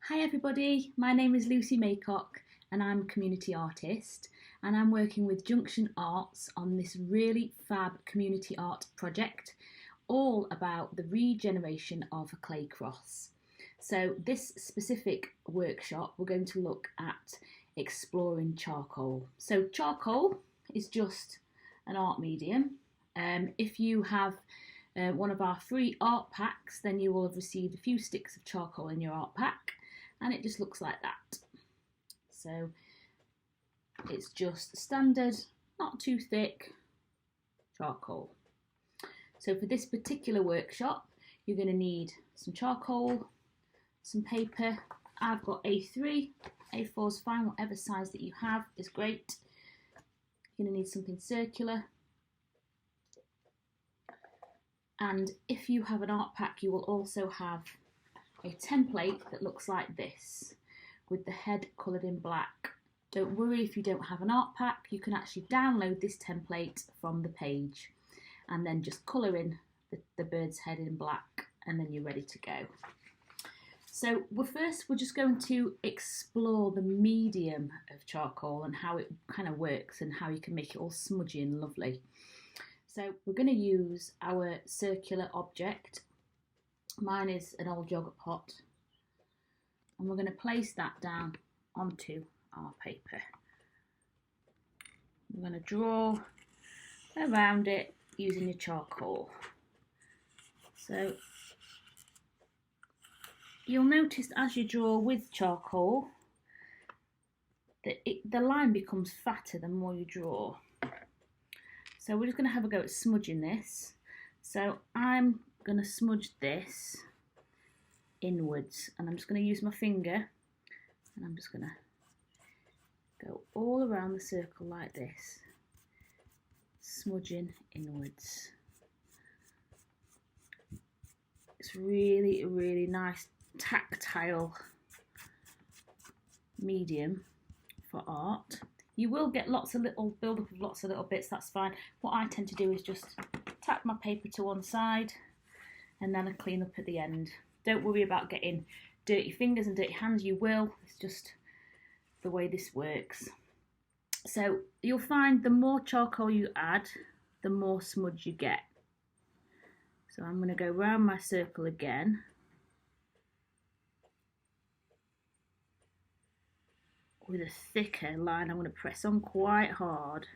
Hi everybody, my name is Lucy Maycock and I'm a community artist and I'm working with Junction Arts on this really fab community art project all about the regeneration of a clay cross. So this specific workshop we're going to look at exploring charcoal. So charcoal is just an art medium. If you have one of our free art packs, then you will have received a few sticks of charcoal in your art pack, and it just looks like that. So it's just standard, not too thick charcoal. So for this particular workshop, you're going to need some charcoal, some paper. I've got A3, A4 is fine, whatever size that you have is great. You're going to need something circular. And if you have an art pack, you will also have a template that looks like this with the head coloured in black. Don't worry if you don't have an art pack, you can actually download this template from the page and then just colour in the bird's head in black, and then you're ready to go. So we're just going to explore the medium of charcoal and how it kind of works and how you can make it all smudgy and lovely. So we're going to use our circular object. Mine is an old yogurt pot, and we're going to place that down onto our paper. We're going to draw around it using your charcoal. So you'll notice as you draw with charcoal that the line becomes fatter the more you draw. So we're just going to have a go at smudging this. So I'm going to smudge this inwards, and I'm just going to use my finger, and I'm just going to go all around the circle like this, smudging inwards. It's really, really nice tactile medium for art. You will get lots of little build-up of lots of little bits, that's fine. What I tend to do is just tap my paper to one side and then I clean up at the end. Don't worry about getting dirty fingers and dirty hands, you will. It's just the way this works. So you'll find the more charcoal you add, the more smudge you get. So I'm going to go round my circle again. With a thicker line, I'm going to press on quite hard.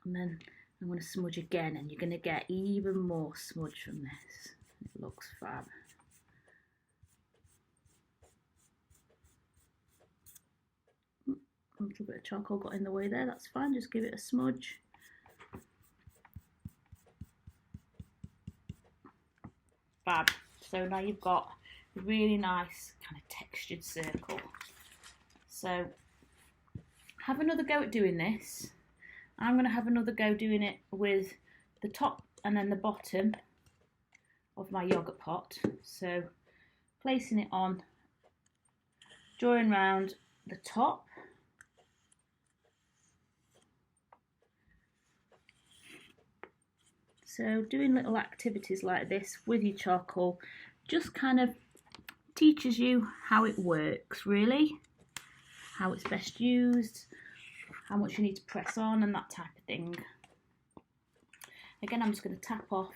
And then I'm going to smudge again, and you're going to get even more smudge from this. It looks fab. A little bit of charcoal got in the way there, that's fine, just give it a smudge. Fab. So now you've got a really nice kind of textured circle. So have another go at doing this. I'm going to have another go doing it with the top and then the bottom of my yogurt pot. So placing it on, drawing round the top. So doing little activities like this with your charcoal just kind of teaches you how it works, really, how it's best used, how much you need to press on and that type of thing. Again, I'm just going to tap off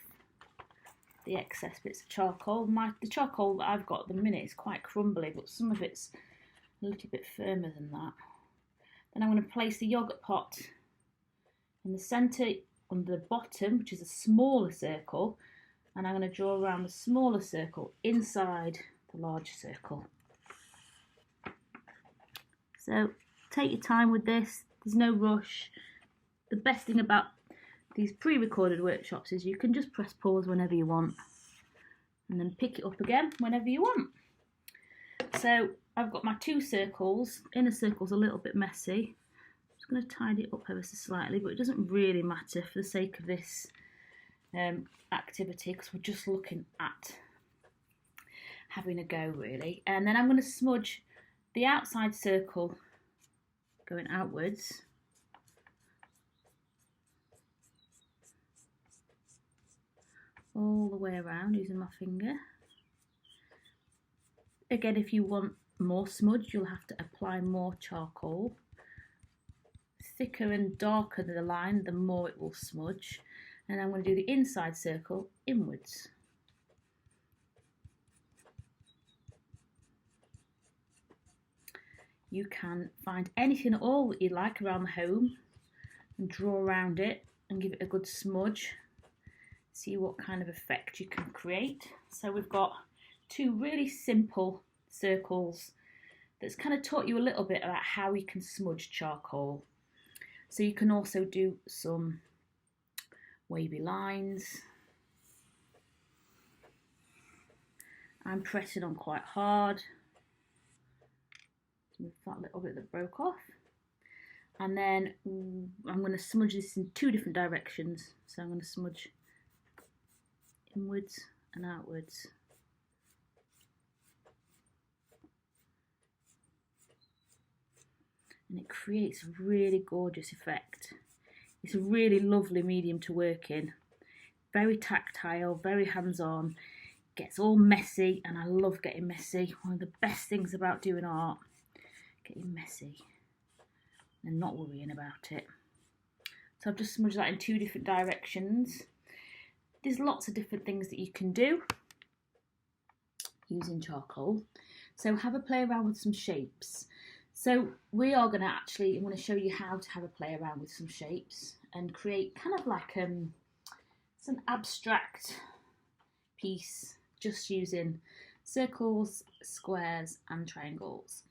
the excess bits of charcoal. The charcoal that I've got at the minute is quite crumbly, but some of it's a little bit firmer than that. Then I'm going to place the yogurt pot in the centre under the bottom, which is a smaller circle, and I'm going to draw around the smaller circle inside the larger circle. So take your time with this, there's no rush. The best thing about these pre-recorded workshops is you can just press pause whenever you want and then pick it up again whenever you want. So I've got my two circles. Inner circle's a little bit messy. I'm just going to tidy it up ever so slightly, but it doesn't really matter for the sake of this activity because we're just looking at having a go, really. And then I'm going to smudge the outside circle going outwards. All the way around using my finger. Again, if you want more smudge, you'll have to apply more charcoal. Thicker and darker the line, the more it will smudge. And I'm going to do the inside circle inwards. You can find anything at all that you like around the home and draw around it and give it a good smudge. See what kind of effect you can create. So we've got two really simple circles that's kind of taught you a little bit about how you can smudge charcoal. So you can also do some wavy lines. I'm pressing on quite hard. With that little bit that broke off. And then I'm going to smudge this in two different directions. So I'm going to smudge inwards and outwards. And it creates a really gorgeous effect. It's a really lovely medium to work in. Very tactile, very hands-on. Gets all messy, and I love getting messy. One of the best things about doing art, getting messy and not worrying about it. So I've just smudged that in two different directions. There's lots of different things that you can do using charcoal. So have a play around with some shapes. So we are going to I'm going to show you how to have a play around with some shapes and create kind of like some abstract piece just using circles, squares and triangles.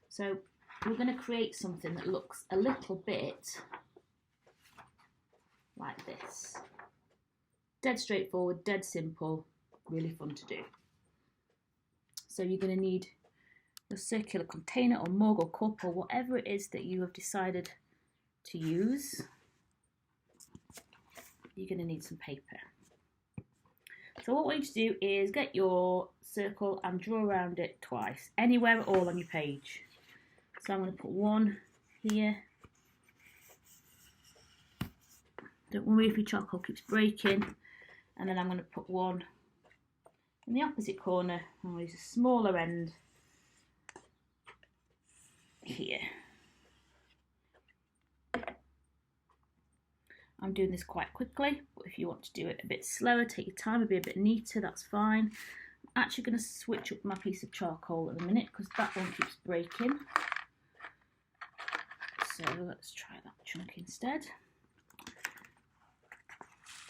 So we're going to create something that looks a little bit like this. Dead straightforward, dead simple, really fun to do. So you're going to need your circular container or mug or cup or whatever it is that you have decided to use. You're going to need some paper. So what I want you to do is get your circle and draw around it twice, anywhere at all on your page. So I'm going to put one here. Don't worry if your charcoal keeps breaking. And then I'm going to put one in the opposite corner. I'm going to use a smaller end here. I'm doing this quite quickly, but if you want to do it a bit slower, take your time and be a bit neater, that's fine. I'm actually going to switch up my piece of charcoal in a minute because that one keeps breaking. So let's try that chunk instead.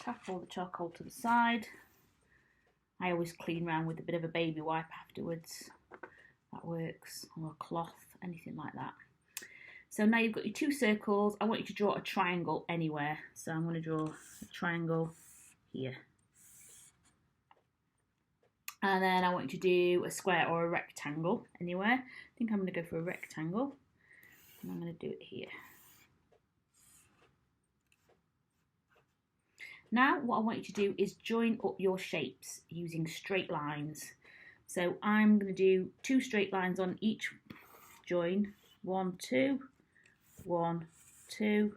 Tap all the charcoal to the side. I always clean around with a bit of a baby wipe afterwards. That works, or a cloth, anything like that. So now you've got your two circles. I want you to draw a triangle anywhere. So I'm going to draw a triangle here. And then I want you to do a square or a rectangle anywhere. I think I'm going to go for a rectangle. And I'm going to do it here. Now what I want you to do is join up your shapes using straight lines. So I'm going to do two straight lines on each join. 1, 2, 1, 2,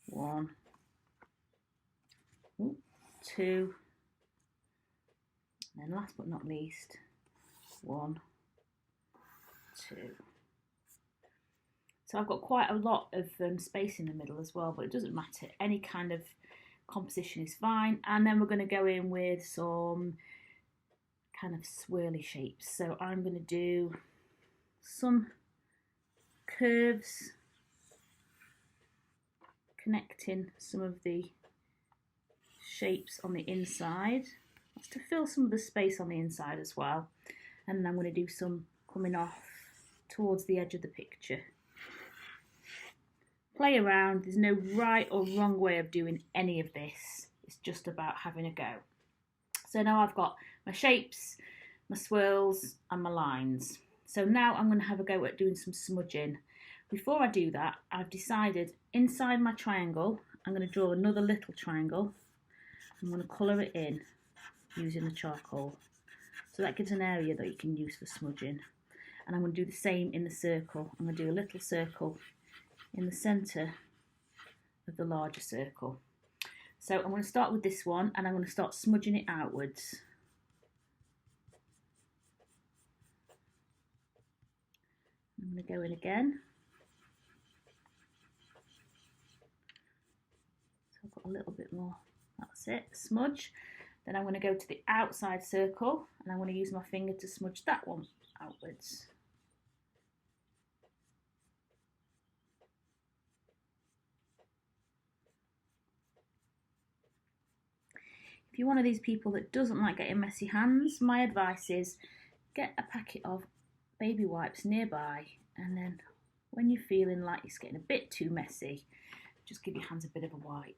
1, 2, and then last but not least, 1, 2. So I've got quite a lot of space in the middle as well, but it doesn't matter. Any kind of composition is fine. And then we're going to go in with some kind of swirly shapes. So I'm going to do some curves connecting some of the shapes on the inside. That's to fill some of the space on the inside as well. And then I'm going to do some coming off towards the edge of the picture. Play around. There's no right or wrong way of doing any of this. It's just about having a go. So now I've got my shapes, my swirls and my lines. So now I'm going to have a go at doing some smudging. Before I do that, I've decided inside my triangle, I'm going to draw another little triangle. I'm going to colour it in using the charcoal. So that gives an area that you can use for smudging. And I'm going to do the same in the circle. I'm going to do a little circle in the centre of the larger circle. So I'm going to start with this one and I'm going to start smudging it outwards. going to go in again. So I've got a little bit more. That's it, smudge. Then I'm going to go to the outside circle and I'm going to use my finger to smudge that one outwards. If you're one of these people that doesn't like getting messy hands, my advice is get a packet of baby wipes nearby, and then when you're feeling like it's getting a bit too messy, just give your hands a bit of a wipe.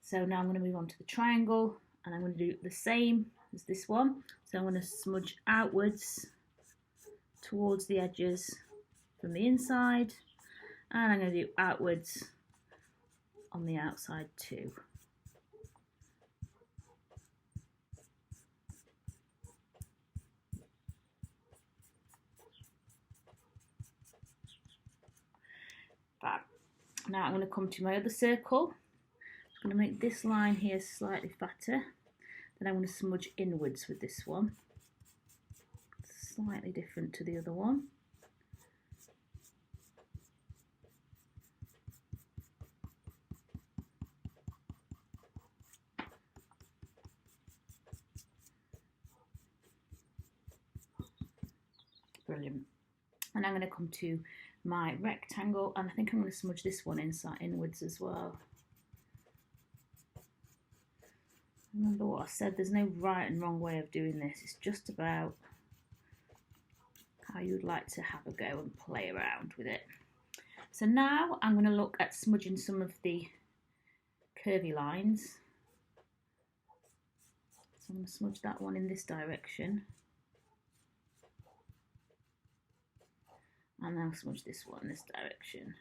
So now I'm going to move on to the triangle, and I'm going to do the same as this one. So I'm going to smudge outwards towards the edges from the inside, and I'm going to do outwards on the outside too. Now I'm going to come to my other circle. I'm going to make this line here slightly fatter. Then I'm going to smudge inwards with this one. Slightly different to the other one. Brilliant. And I'm going to come to my rectangle, and I think I'm going to smudge this one inwards as well. Remember what I said, there's no right and wrong way of doing this. It's just about how you'd like to have a go and play around with it. So now I'm going to look at smudging some of the curvy lines. So I'm going to smudge that one in this direction. And then I'll smudge this one in this direction.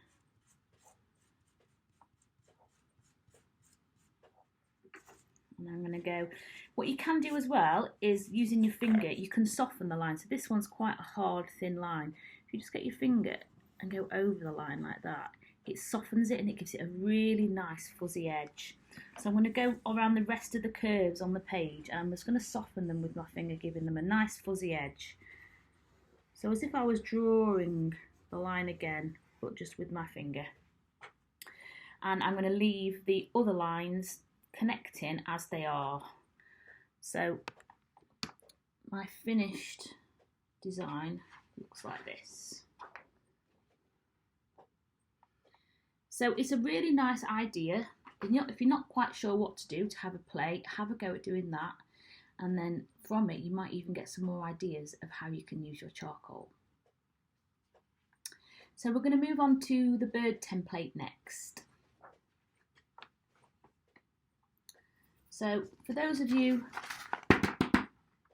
And I'm going to go, what you can do as well is using your finger, you can soften the line. So this one's quite a hard, thin line. If you just get your finger and go over the line like that, it softens it and it gives it a really nice fuzzy edge. So I'm going to go around the rest of the curves on the page, and I'm just going to soften them with my finger, giving them a nice fuzzy edge. So as if I was drawing the line again, but just with my finger. And I'm going to leave the other lines connecting as they are. So my finished design looks like this. So it's a really nice idea. If you're not quite sure what to do, to have a play, have a go at doing that. And then from it, you might even get some more ideas of how you can use your charcoal. So we're going to move on to the bird template next. So for those of you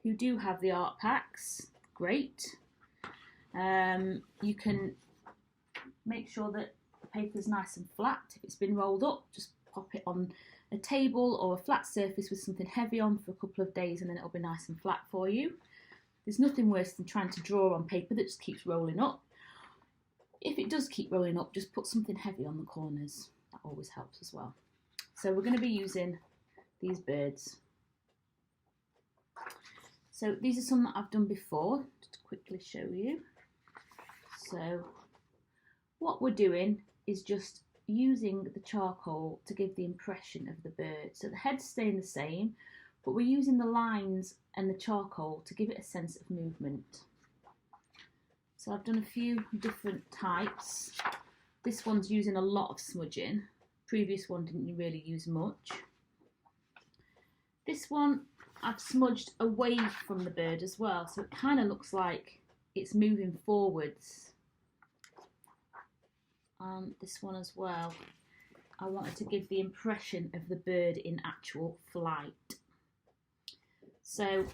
who do have the art packs, great. You can make sure that the paper is nice and flat. If it's been rolled up, just pop it on a table or a flat surface with something heavy on for a couple of days, and then it'll be nice and flat for you. There's nothing worse than trying to draw on paper that just keeps rolling up. If it does keep rolling up, just put something heavy on the corners. That always helps as well. So we're going to be using these birds. So these are some that I've done before, just to quickly show you. So what we're doing is just using the charcoal to give the impression of the bird. So the head's staying the same, but we're using the lines and the charcoal to give it a sense of movement. So I've done a few different types. This one's using a lot of smudging. Previous one didn't really use much. This one I've smudged away from the bird as well, so it kind of looks like it's moving forwards. This one as well, I wanted to give the impression of the bird in actual flight. So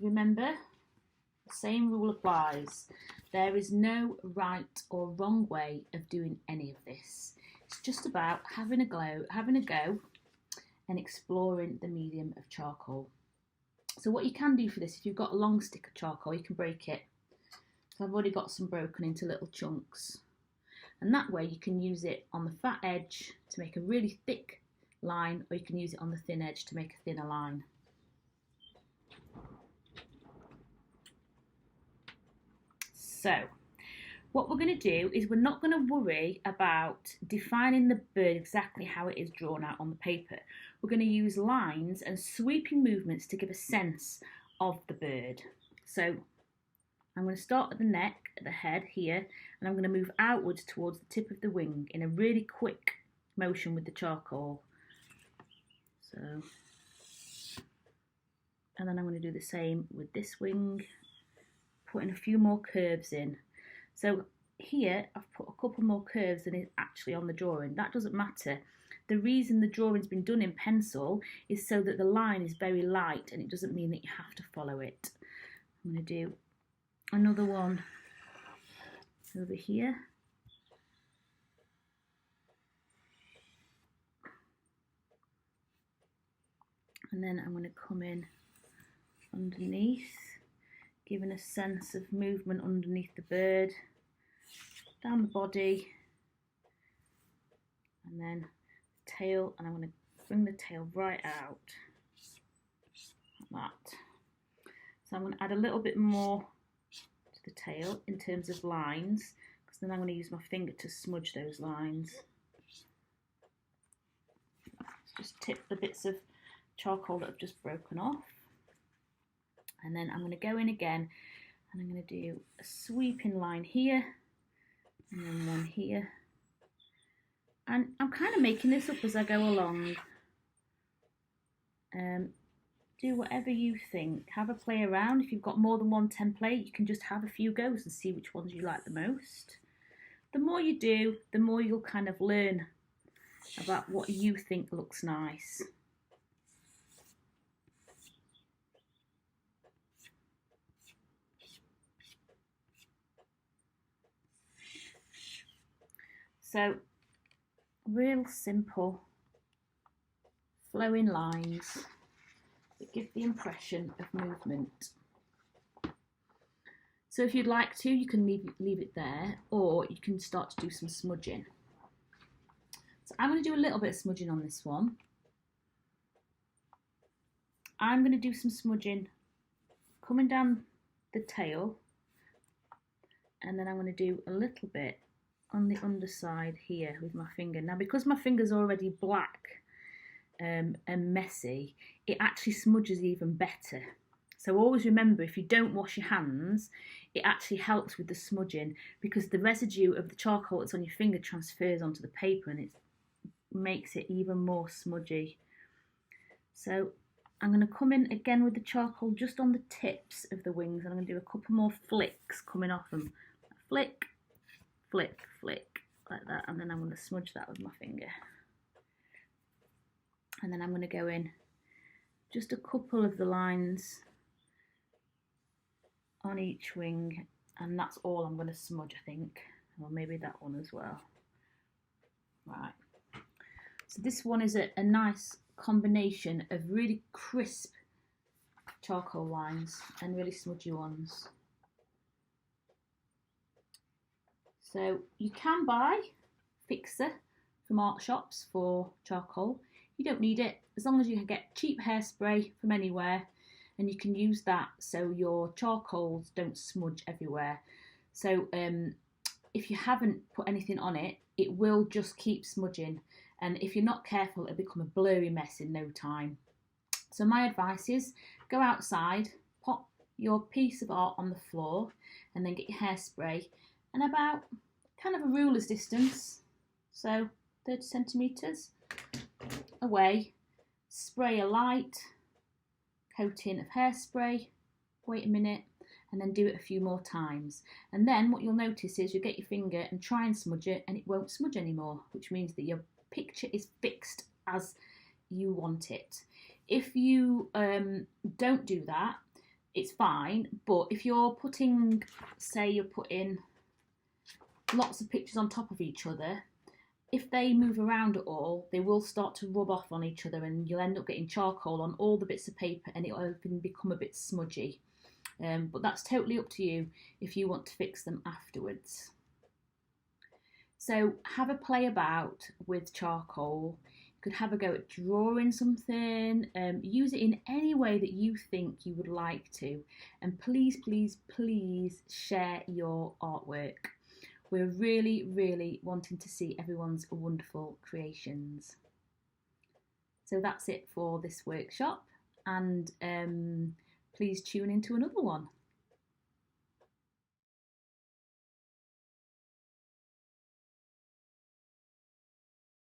remember, the same rule applies. There is no right or wrong way of doing any of this. It's just about having a go and exploring the medium of charcoal. So what you can do for this, if you've got a long stick of charcoal, you can break it. So I've already got some broken into little chunks. And that way you can use it on the fat edge to make a really thick line, or you can use it on the thin edge to make a thinner line. So What we're going to do is we're not going to worry about defining the bird exactly how it is drawn out on the paper. We're going to use lines and sweeping movements to give a sense of the bird. So I'm going to start at the neck, at the head here, and I'm going to move outwards towards the tip of the wing in a really quick motion with the charcoal. So, and then I'm going to do the same with this wing, putting a few more curves in. So here I've put a couple more curves than is actually on the drawing. That doesn't matter. The reason the drawing's been done in pencil is so that the line is very light, and it doesn't mean that you have to follow it. I'm going to do another one over here. And then I'm going to come in underneath, giving a sense of movement underneath the bird, down the body, and then the tail, and I'm going to bring the tail right out, like that. So I'm going to add a little bit more to the tail in terms of lines, because then I'm going to use my finger to smudge those lines. Just tip the bits of charcoal that I've just broken off. And then I'm going to go in again, and I'm going to do a sweeping line here, and then one here. And I'm kind of making this up as I go along. Do whatever you think. Have a play around. If you've got more than one template, you can just have a few goes and see which ones you like the most. The more you do, the more you'll kind of learn about what you think looks nice. So, real simple flowing lines that give the impression of movement. So if you'd like to, you can leave it there, or you can start to do some smudging. So I'm going to do a little bit of smudging on this one. I'm going to do some smudging coming down the tail, and then I'm going to do a little bit on the underside here with my finger. Now, because my finger's already black and messy, it actually smudges even better. So always remember, if you don't wash your hands, it actually helps with the smudging, because the residue of the charcoal that's on your finger transfers onto the paper, and it makes it even more smudgy. So I'm going to come in again with the charcoal just on the tips of the wings, and I'm going to do a couple more flicks coming off them. Flick, flick, flick, like that, and then I'm going to smudge that with my finger. And then I'm going to go in just a couple of the lines on each wing, and that's all I'm going to smudge, I think, or maybe that one as well. Right, so this one is a nice combination of really crisp charcoal lines and really smudgy ones. So you can buy fixer from art shops for charcoal. You don't need it, as long as you get cheap hairspray from anywhere, and you can use that so your charcoals don't smudge everywhere. So if you haven't put anything on it, it will just keep smudging, and if you're not careful, it'll become a blurry mess in no time. So my advice is go outside, pop your piece of art on the floor, and then get your hairspray, and about kind of a ruler's distance, so 30 centimetres away, spray a light coating of hairspray, wait a minute, and then do it a few more times. And then what you'll notice is you get your finger and try and smudge it, and it won't smudge anymore, which means that your picture is fixed as you want it. If you don't do that, it's fine, but if you're putting, say you're putting lots of pictures on top of each other, if they move around at all, they will start to rub off on each other, and you'll end up getting charcoal on all the bits of paper, and it'll even become a bit smudgy. But that's totally up to you if you want to fix them afterwards. So have a play about with charcoal. You could have a go at drawing something, use it in any way that you think you would like to, and please, please, please share your artwork. We're really wanting to see everyone's wonderful creations. So that's it for this workshop, and please tune into another one.